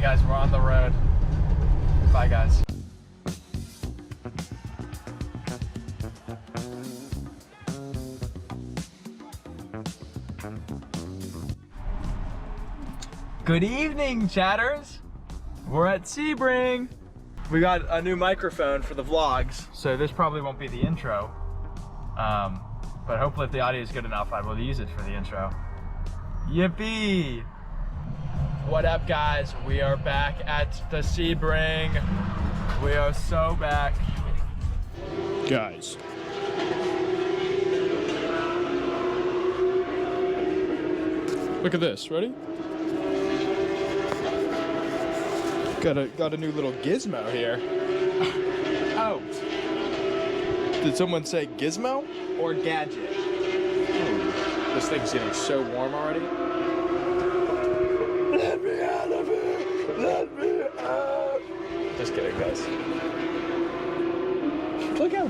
guys, we're on the road. Bye, guys. Good evening, chatters. We're at Sebring. We got a new microphone for the vlogs, so this probably won't be the intro. But hopefully if the audio is good enough, I will use it for the intro. Yippee! What up, guys? We are back at the Sebring. We are so back. Guys. Look at this, ready? Got a new little gizmo here. Oh. Did someone say gizmo? Or gadget. Ooh, this thing's getting so warm already. Let me out of here! Let me out! Just kidding, guys. Look out!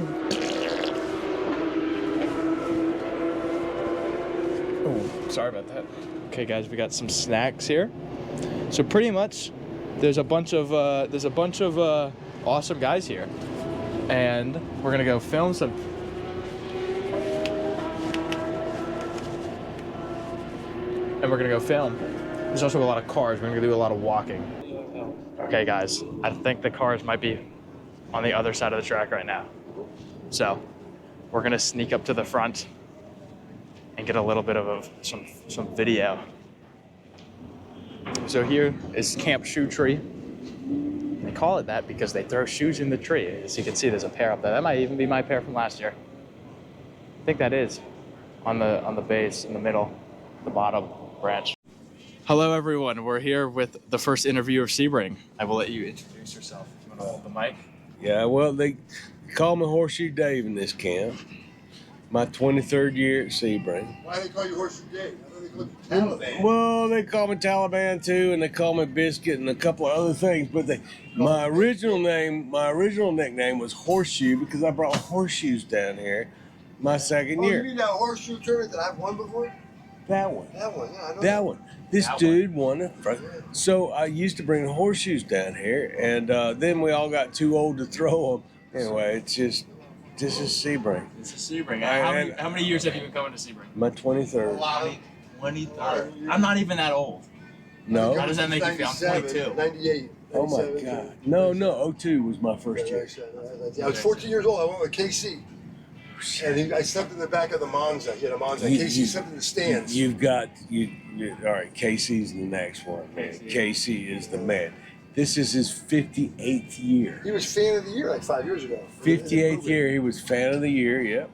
Oh, sorry about that. Okay, guys, we got some snacks here. So pretty much, there's a bunch of awesome guys here, and we're gonna go film some. And we're gonna go film. There's also a lot of cars. We're gonna do a lot of walking. Okay, guys, I think the cars might be on the other side of the track right now. So we're gonna sneak up to the front and get a little bit of some video. So here is Camp Shoe Tree. They call it that because they throw shoes in the tree. As you can see, there's a pair up there. That might even be my pair from last year. I think that is on the base in the middle, the bottom branch. Hello, everyone. We're here with the first interview of Sebring. I will let you introduce yourself. You want to hold the mic? Yeah, well, they call me Horseshoe Dave in this camp. My 23rd year at Sebring. Why do they call you Horseshoe Dave? I thought they called you Taliban. Well, they call me Taliban too, and they call me Biscuit and a couple of other things. But my original nickname was Horseshoe because I brought horseshoes down here my second year. You mean that horseshoe tournament that I've won before? That one. That one, yeah, I know. That one. This dude won it. So I used to bring horseshoes down here, and then we all got too old to throw them. Anyway, it's just, this is Sebring. This is Sebring. How many years have you been coming to Sebring? My 23rd. 23rd. I'm not even that old. No. How does that make you feel? I'm 22. 98. Oh my God. No, 02 was my first year. I was 14 years old. I went with KC. And I slept in the back of the Monza. He had a Monza. KC slept in the stands. You've got, all right, Casey's the next one, man. Casey is the man. This is his 58th year. He was fan of the year like 5 years ago. 58th year, he was fan of the year, yep.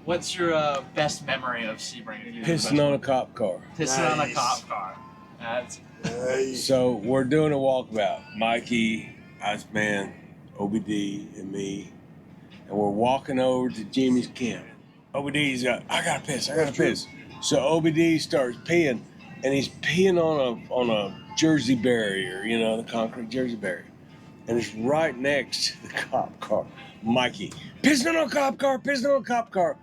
What's your best memory of Sebring? Pissing on a cop car. Pissing on a cop car. That's nice. So we're doing a walkabout. Mikey, Iceman, OBD, and me. And we're walking over to Jimmy's camp. OBD's got, I gotta piss. So OBD starts peeing, and he's peeing on a Jersey barrier, you know, the concrete Jersey barrier. And it's right next to the cop car. Mikey, pissing on a cop car.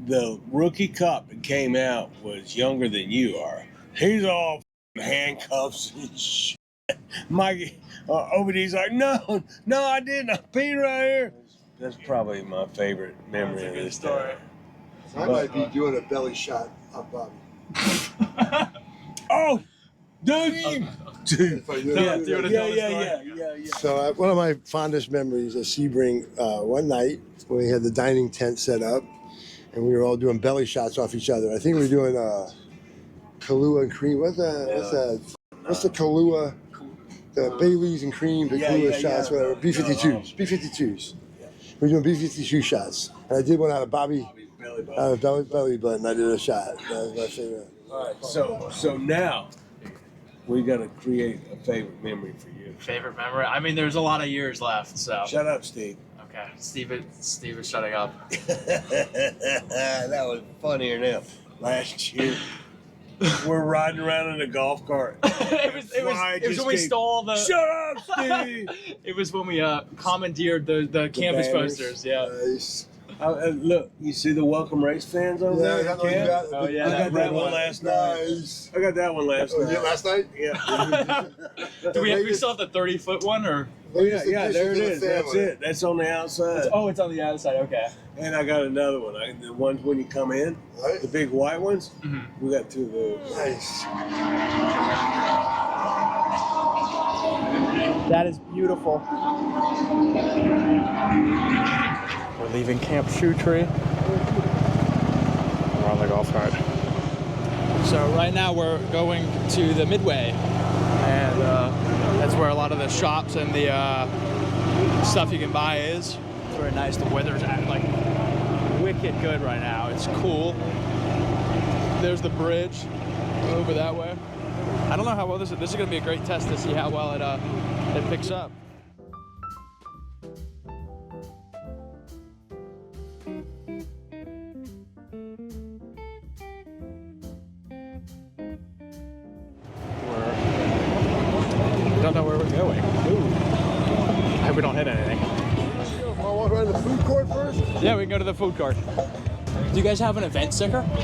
The rookie cop that came out was younger than you are. He's all handcuffs and shit. Mikey, OBD's like, no, I didn't. I peed right here. That's probably my favorite memory of this story. I might be doing a belly shot on Bobby. Oh, dude. Yeah. So one of my fondest memories of Sebring, one night when we had the dining tent set up and we were all doing belly shots off each other. I think we were doing Kahlua and cream. What's the Kahlua? The Baileys and cream, the Kahlua shots, whatever. B-52s. We were doing B-52 shots. And I did one out of Bobby belly button. I did a shot. That was my favorite. All right, so now we got to create a favorite memory for you. favorite memory. I mean, there's a lot of years left, so. Shut up, Steve. Okay, Steve is shutting up. That was funnier now. Last year, we're riding around in a golf cart. it was when we stole the. Shut up, Steve. It was when we commandeered the campus banners. posters. Yeah. Nice. Look, you see the welcome race fans over Yeah, there? I know you got. Oh, yeah, I got that red that one one. last night. Nice. I got that one last Oh, you did night. last night? Yeah. Do we still have the 30-foot one, or? Oh, yeah, Latest yeah, there it addition to is. the That's family. it. That's on the outside. Oh, it's on the outside. Okay. And I got another one. The ones when you come in, Right. the big white ones. Mm-hmm. We got 2 of those. Nice. That is beautiful. We're leaving Camp Shoe Tree. We're on the golf cart. So right now we're going to the Midway, and that's where a lot of the shops and the stuff you can buy is. It's very nice. The weather's like wicked good right now. It's cool. There's the bridge over that way. I don't know how well this is. This is going to be a great test to see how well it picks up. Don't know where we're going. Ooh. I hope we don't hit anything. Want to walk around the food court first? Yeah, we can go to the food court. Do you guys have an event sticker? Here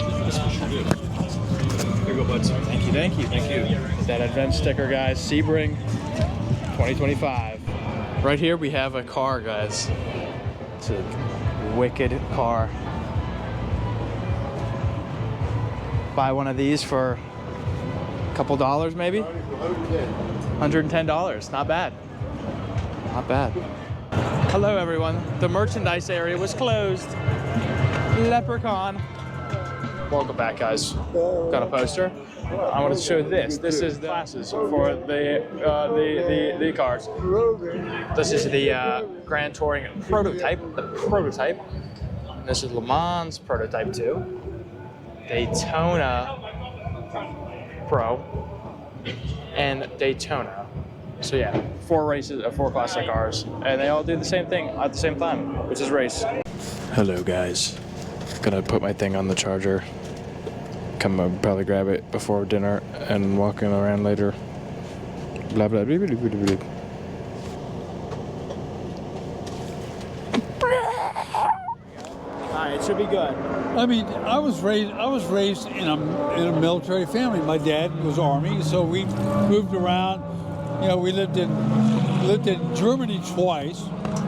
you go, bud. Thank you, thank you. Thank you. That event sticker, guys. Sebring 2025. Right here we have a car, guys. It's a wicked car. Buy one of these for a couple dollars, maybe? $110. Not bad. Not bad. Hello, everyone. The merchandise area was closed. Leprechaun. Welcome back, guys. Got a poster. I want to show this. This is the classes for the cars. This is the Grand Touring prototype, the prototype. This is Le Mans prototype 2. Daytona Pro and Daytona. So yeah, 4 races, 4 classic cars, and they all do the same thing at the same time, which is race. Hello, guys. Gonna put my thing on the charger. Probably grab it before dinner and walking around later. Blah blah blah blah blah blah. Alright, it should be good. I mean, I was raised in a military family. My dad was Army, so we moved around. You know, we lived in Germany twice.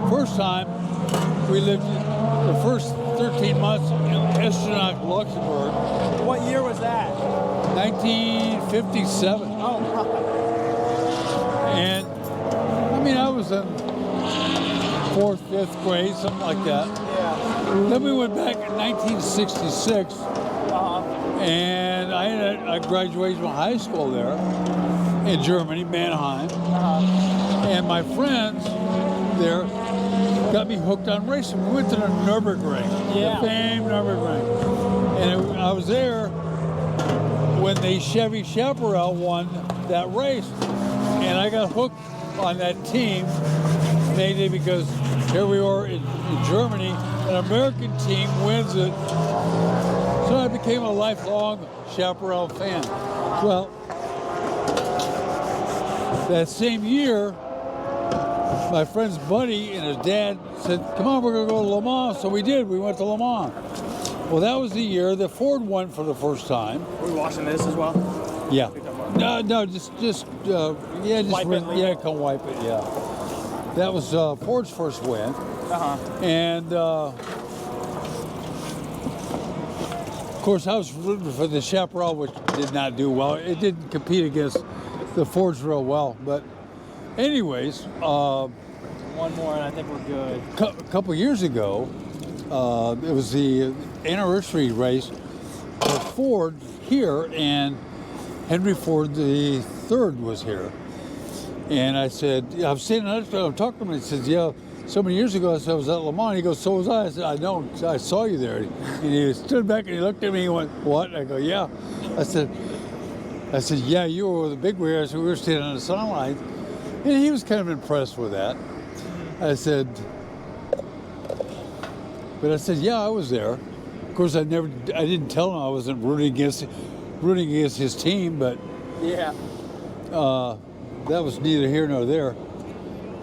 First time, we lived the first 13 months in Eschenach, Luxembourg. What year was that? 1957. Oh, And I mean, I was in 4th, 5th grade, something like that. yeah. Then we went back in 1966, and I graduated from high school there in Germany, Mannheim. And my friends there got me hooked on racing. We went to the Nürburgring, Yeah. the famed Nürburgring. And I was there when the Chevy Chaparral won that race. And I got hooked on that team mainly because here we are in Germany, an American team wins it. So I became a lifelong Chaparral fan. Well, that same year, my friend's buddy and his dad said, come on, we're gonna go to Le Mans. So we did, we went to Le Mans. Well, that was the year that Ford won for the first time. Are we watching this as well? Yeah. No, just Wipe it, leave it. come wipe it, yeah. That was Ford's first win. And of course, I was rooting for the Chaparral, which did not do well. It didn't compete against the Fords real well. But anyways, One more and I think we're good. a couple years ago, it was the anniversary race for Ford here, and Henry Ford the third was here. And I said, I'm standing there, I'm talking to him, and he says, yeah, so many years ago I was at Le Mans. He goes, so was I. I said, I know, I saw you there. And he stood back and he looked at me and he went, what? And I go, yeah. I said, yeah, you were the big wheels. We were standing on the sidelines. And he was kind of impressed with that. I said, yeah, I was there. Of course, I didn't tell him I wasn't rooting against his team, but Yeah. that was neither here nor there.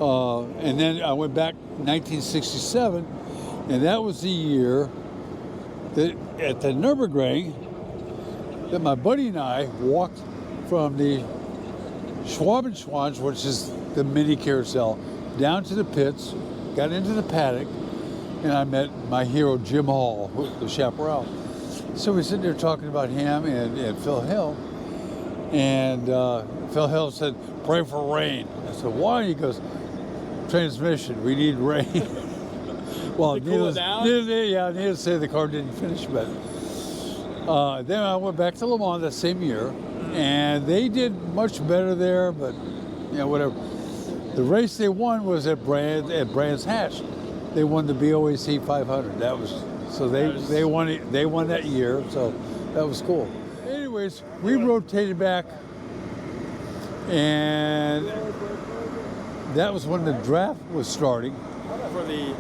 And then I went back 1967, And that was the year that at the Nürburgring that my buddy and I walked from the Schwabenschwanz, which is the mini carousel, down to the pits, got into the paddock, and I met my hero Jim Hall, the chaparral. So we sitting there talking about him and Phil Hill, and Phil Hill said, "Pray for rain." I said, "Why?" He goes, "Transmission, we need rain." Well, needless to say, the car didn't finish, but then I went back to Le Mans that same year, and they did much better there, but whatever. The race they won was at Brands Hatch. They won the BOAC 500. That was so they won it. They won that year, so that was cool. Anyways, we rotated back, and that was when the draft was starting For the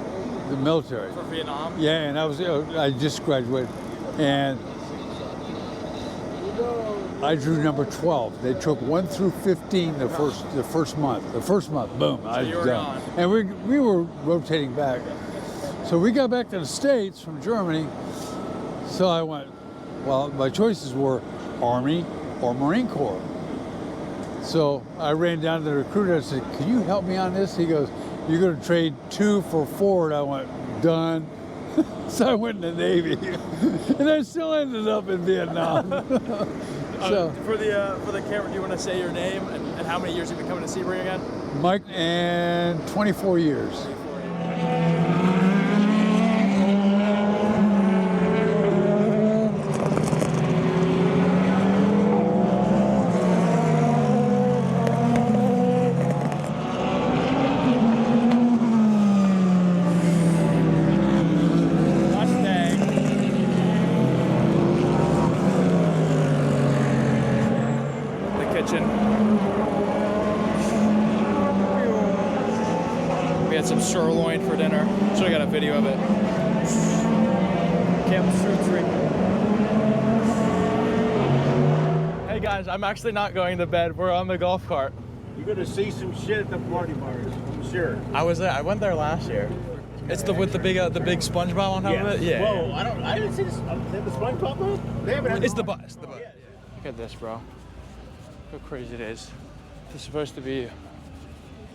military. for Vietnam. Yeah, and I just graduated, and I drew number 12. They took 1 through 15 the first month. The first month, boom, I was you were done. gone. And we were rotating back. So we got back to the States from Germany. So I went, well, my choices were Army or Marine Corps. So I ran down to the recruiter and said, "Can you help me on this?" He goes, "You're going to trade 2 for 4." And I went, "Done." So I went in the Navy, and I still ended up in Vietnam. So For the camera, do you want to say your name and how many years you've been coming to Sebring again? Mike, and 24 years. We had some sirloin for dinner. Should have got a video of it. Hey guys, I'm actually not going to bed. We're on the golf cart. You're gonna see some shit at the party bars, I'm sure. I was there. I went there last year. It's the with the big SpongeBob on top of it. Yeah. Whoa, I didn't see this. They have the SpongeBob one? They haven't had It's the the bus. It's the bus. Look at this, bro. Look how crazy it is. It's supposed to be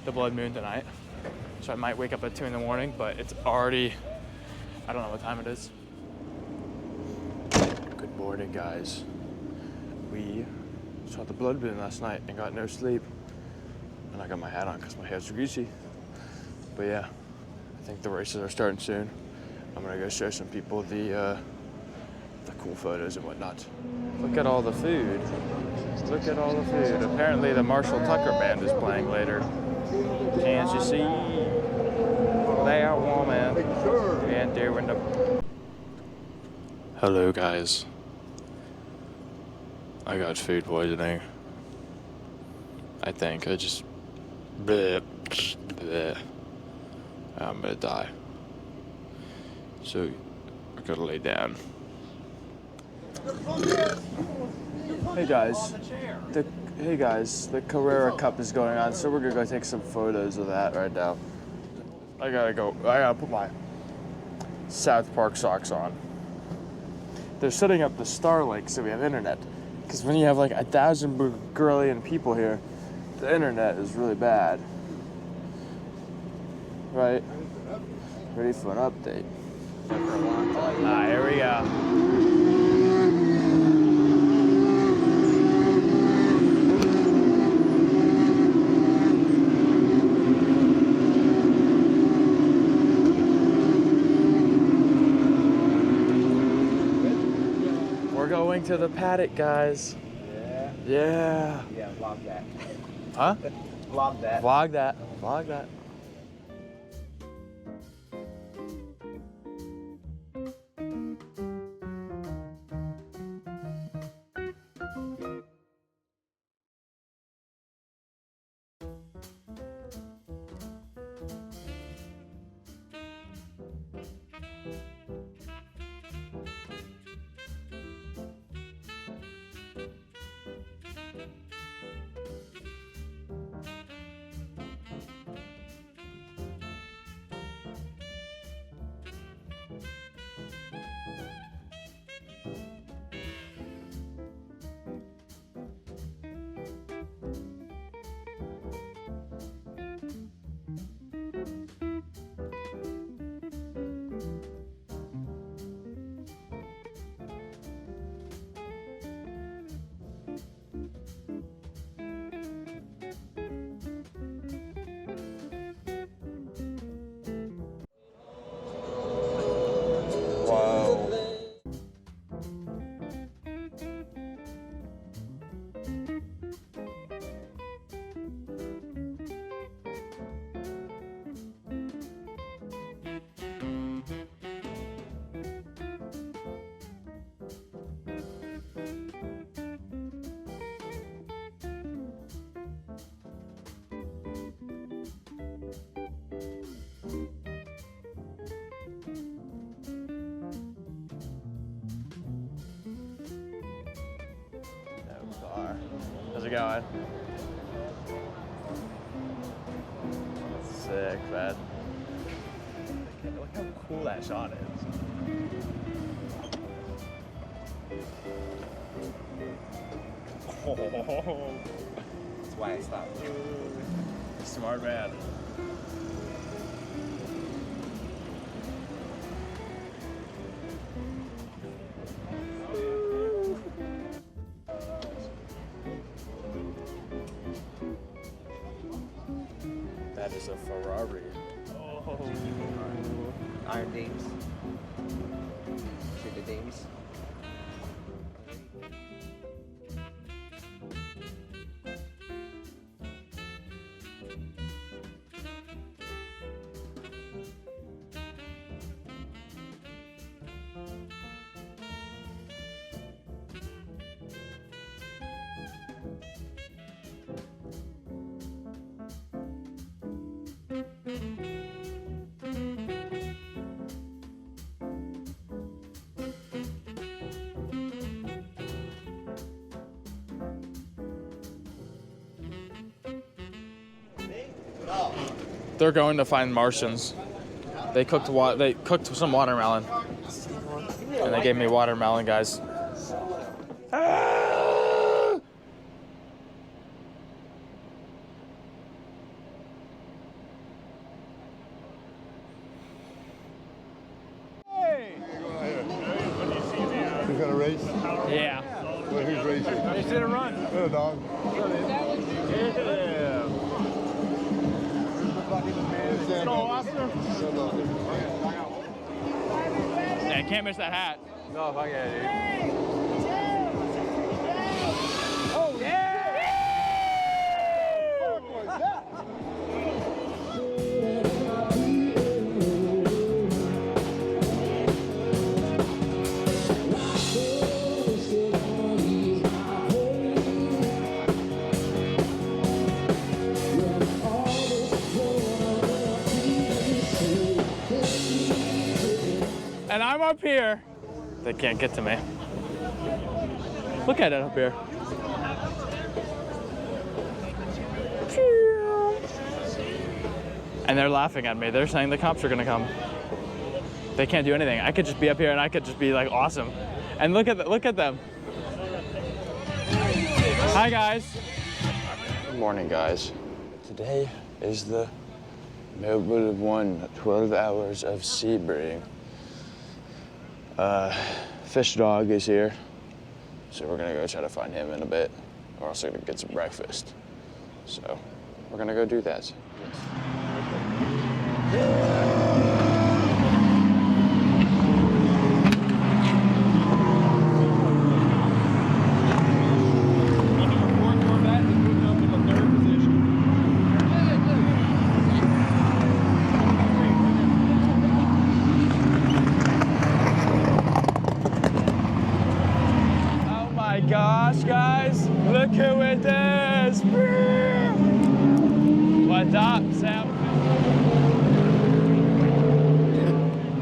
the blood moon tonight, so I might wake up at 2 in the morning, but it's already, I don't know what time it is. Good morning, guys. We saw the blood moon last night and got no sleep, and I got my hat on because my hair's greasy. But yeah, I think the races are starting soon. I'm gonna go show some people the cool photos and whatnot. Look at all the food. Look at all the food. Apparently the Marshall Tucker band is playing later. Can't you see? That woman and doing the... Hello guys. I got food poisoning. I think I just... Bleh, bleh. I'm gonna die. So I gotta lay down. Hey guys, the Carrera Cup is going on, so we're gonna go take some photos of that right now. I gotta put my South Park socks on. They're setting up the Starlink so we have internet. Because when you have like 1,000 grillion people here, the internet is really bad. Right? Ready for an update. Here we go. We're going to the paddock, guys. Yeah. Yeah. Yeah, vlog that. Huh? Vlog that. Vlog that. Vlog that. car. How's it going? Sick, man. Look how cool that shot is. Oh, that's why I stopped. Smart man. That is a Ferrari. Oh. Iron Dames. To the Dames. They're going to find Martians. They cooked some watermelon, and they gave me watermelon, guys. Ah! Who's gonna race? Yeah. Well, who's racing? They should have run. Oh, dog. So awesome. Yeah, can't miss that hat. No, fuck yeah, dude. Oh, yeah! What was that? And I'm up here. They can't get to me. Look at it up here. And they're laughing at me. They're saying the cops are gonna come. They can't do anything. I could just be up here and I could just be like awesome. And look at them. Hi guys. Good morning, guys. Today is the Noble One 12 hours of Sebring. Fish Dog is here, so we're gonna go try to find him in a bit. We're also gonna get some breakfast. So we're gonna go do that. Gosh, guys, look who it is! What's up, Sam?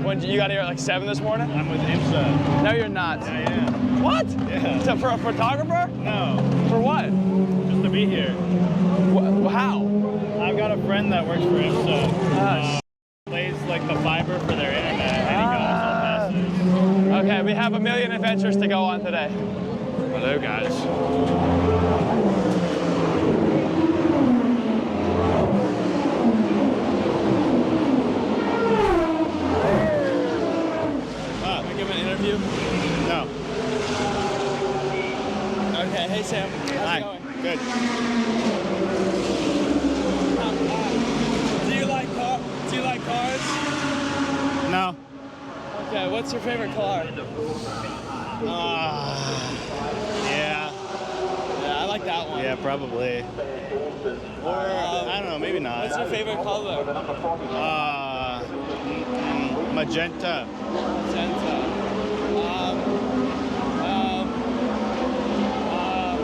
When you got here at like 7 this morning? I'm with IMSA. No, you're not. Yeah, I am. What? Yeah. So for a photographer? No, For what? just to be here. How? I've got a friend that works for IMSA. Plays like the fiber for their internet, and he got us all passes. Okay, we have a million adventures to go on today. Hello, guys. Can I give an interview? No. Okay, hey Sam. How's Hi. it going? Good. Do you like cars? No. Okay, what's your favorite car? Yeah. Yeah, I like that one. Yeah, probably. Or, I don't know, maybe not. What's your favorite color? Magenta. Magenta.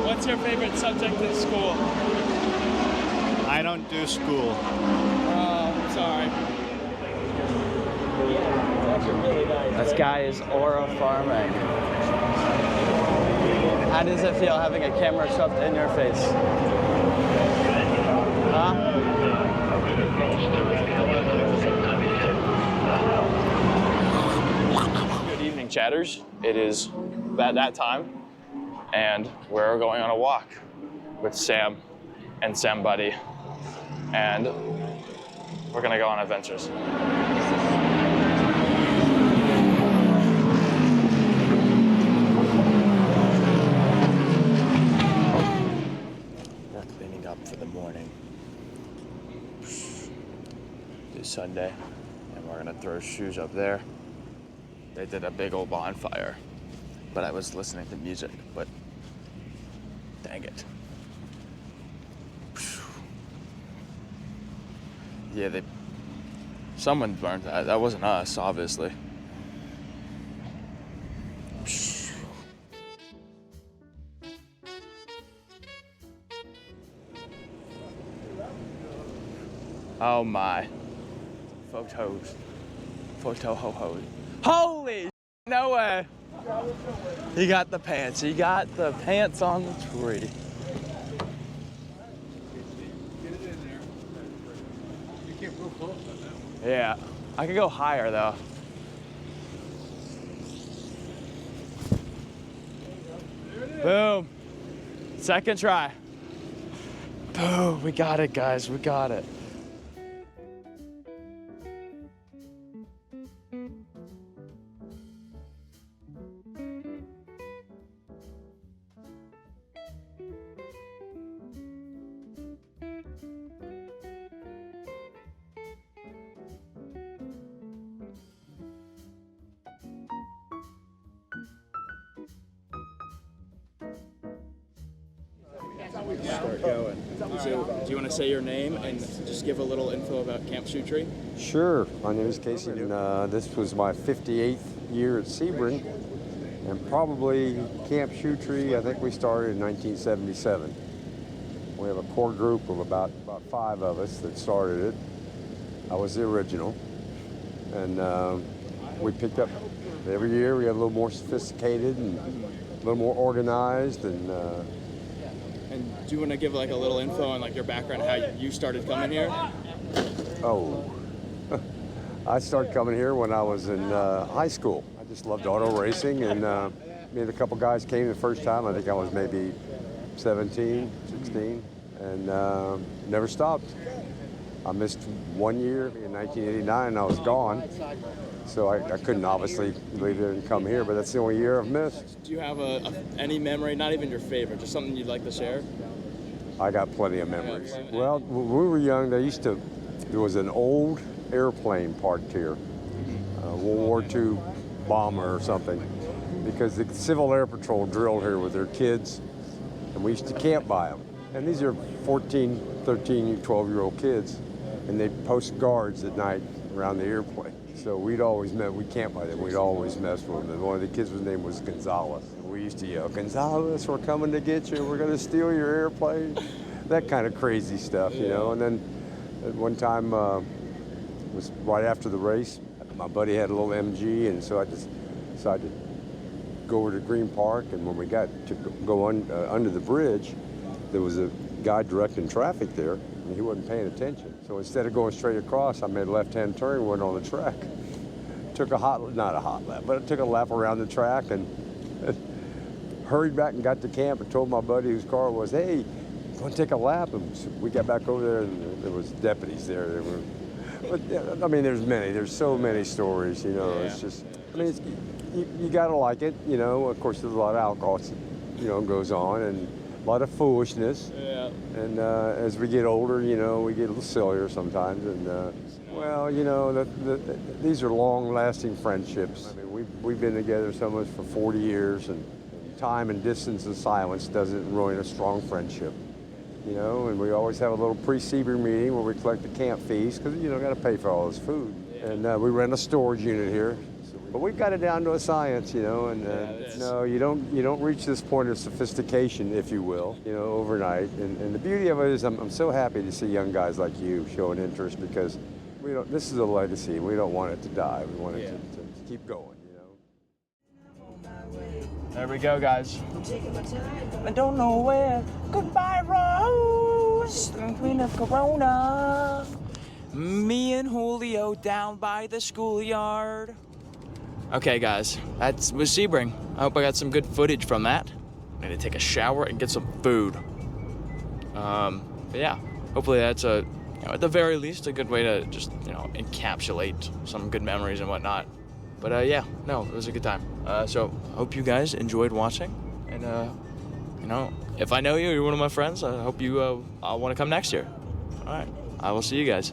What's your favorite subject in school? I don't do school. Oh, sorry. This guy is Aura Farming. How does it feel having a camera shoved in your face? Huh? Good evening, chatters. It is that time, and we're going on a walk with Sam and Sam Buddy, and we're gonna go on adventures. We're cleaning up for the morning. It's Sunday, and we're gonna throw shoes up there. They did a big old bonfire, but I was listening to music, but dang it. Yeah, someone burned that. That wasn't us, obviously. Oh my. Photos. Photo ho ho. Holy no way. He got the pants. He got the pants on the tree. Yeah, I could go higher though. Boom. Second try. Boom, we got it, guys, we got it. Start going. So, do you want to say your name and just give a little info about Camp Shoe Tree? Sure. My name is Casey, and this was my 58th year at Sebring, and probably Camp Shoe Tree, I think we started in 1977. We have a core group of about 5 of us that started it. I was the original, and we picked up every year. We got a little more sophisticated and a little more organized, and do you want to give like a little info on like your background, how you started coming here? Oh, I started coming here when I was in high school. I just loved auto racing, and me and a couple guys came the first time. I think I was maybe 17, 16, and never stopped. I missed 1 year in 1989. I was gone, so I couldn't obviously leave there and come here, but that's the only year I've missed. Do you have any memory, not even your favorite, just something you'd like to share? I got plenty of memories. Well, when we were young, there was an old airplane parked here, World War II bomber or something, because the Civil Air Patrol drilled here with their kids, and we used to camp by them. And these are 14, 13, 12-year-old kids, and they post guards at night around the airplane. So we camped by them, we'd always mess with them. And one of the kids' name was Gonzalez. We used to yell, "Gonzalez, we're coming to get you, we're gonna steal your airplane." That kind of crazy stuff, you know. And then at one time, it was right after the race, my buddy had a little MG, and so I just decided to go over to Green Park, and when we got to go under the bridge, there was a guy directing traffic there, and he wasn't paying attention. So instead of going straight across, I made a left-hand turn and went on the track. Took not a hot lap, but I took a lap around the track and hurried back and got to camp and told my buddy whose car it was, "Hey, go and take a lap." And so we got back over there, and there was deputies there. But yeah, I mean, there's so many stories, you know. Yeah. It's just, I mean, you gotta like it, you know. Of course, there's a lot of alcohol, you know, goes on, and a lot of foolishness. Yeah. And as we get older, you know, we get a little sillier sometimes. And well, you know, these are long-lasting friendships. I mean, we've been together, some of us, for 40 years, and time and distance and silence doesn't ruin a strong friendship. You know, and we always have a little pre-Sebring meeting where we collect the camp fees, because, you know, got to pay for all this food. Yeah. And we rent a storage unit here. But we've got it down to a science, you know, and no, you don't reach this point of sophistication, if you will, you know, overnight. And the beauty of it is I'm so happy to see young guys like you showing interest, because this is a legacy, and we don't want it to die. We want it to keep going, you know. There we go, guys. I don't know where. Goodbye, Rose. Queen of Corona. Me and Julio down by the schoolyard. Okay, guys, that was Sebring. I hope I got some good footage from that. I need to take a shower and get some food. But yeah, hopefully that's at the very least, a good way to just, encapsulate some good memories and whatnot. But yeah, no, it was a good time. So hope you guys enjoyed watching. And, if I know you, you're one of my friends, I hope you want to come next year. All right, I will see you guys.